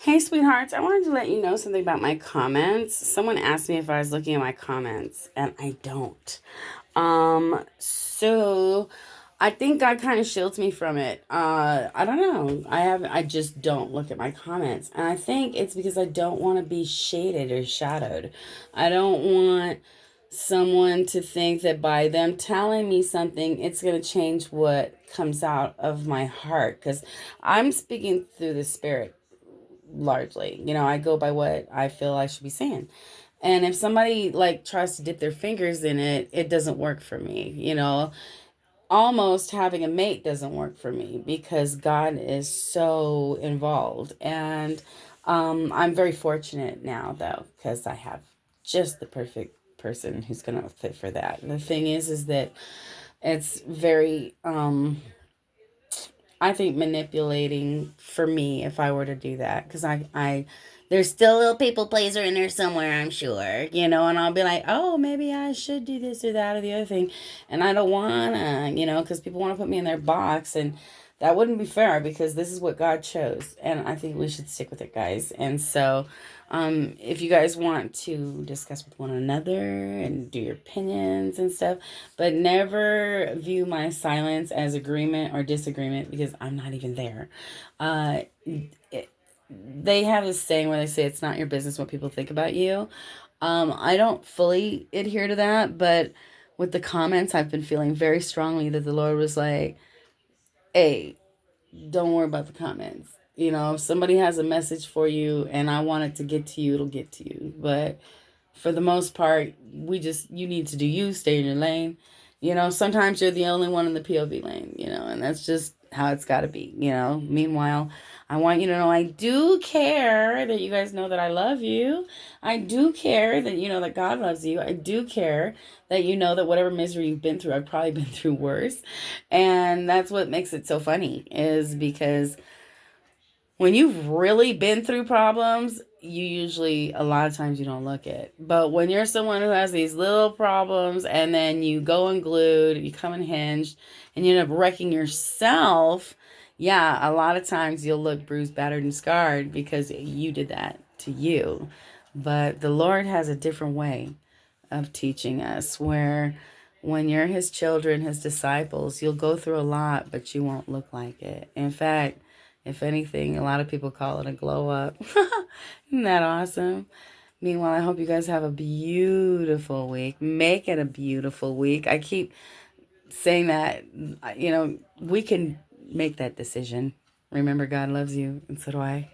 Hey, sweethearts, I wanted to let you know something about my comments. Someone asked me if I was looking at my comments, and I don't. So I think God kind of shields me from it. I don't know. I just don't look at my comments. And I think it's because I don't want to be shaded or shadowed. I don't want someone to think that by them telling me something, it's going to change what comes out of my heart. Because I'm speaking through the Spirit largely. I go by what I feel I should be saying. And if somebody like tries to dip their fingers in it, it doesn't work for me. Almost having a mate doesn't work for me because God is so involved. And I'm very fortunate now, though, because I have just the perfect person who's going to fit for that. And the thing is that it's very I think manipulating for me if I were to do that because there's still a little people pleaser in there somewhere, I'm sure, and I'll be like, oh, maybe I should do this or that or the other thing, and I don't wanna, because people want to put me in their box, and that wouldn't be fair because this is what God chose, and I think we should stick with it, guys. And so, if you guys want to discuss with one another and do your opinions and stuff, but never view my silence as agreement or disagreement because I'm not even there. It, they have this saying where they say it's not your business what people think about you. I don't fully adhere to that, but with the comments, I've been feeling very strongly that the Lord was like, hey, don't worry about the comments. If somebody has a message for you and I want it to get to you, it'll get to you. But for the most part, you need to do you, stay in your lane. Sometimes you're the only one in the POV lane, and that's just how it's got to be. Meanwhile, I want you to know I do care that you guys know that I love you. I do care that you know that God loves you. I do care that you know that whatever misery you've been through, I've probably been through worse. And that's what makes it so funny is because when you've really been through problems, you usually, a lot of times, you don't look it. But when you're someone who has these little problems and then you go unglued, you come unhinged, and you end up wrecking yourself, yeah, a lot of times you'll look bruised, battered, and scarred because you did that to you. But the Lord has a different way of teaching us where when you're his children, his disciples, you'll go through a lot, but you won't look like it. In fact, if anything, a lot of people call it a glow up. Isn't that awesome? Meanwhile, I hope you guys have a beautiful week. Make it a beautiful week. I keep saying that, we can make that decision. Remember, God loves you, and so do I.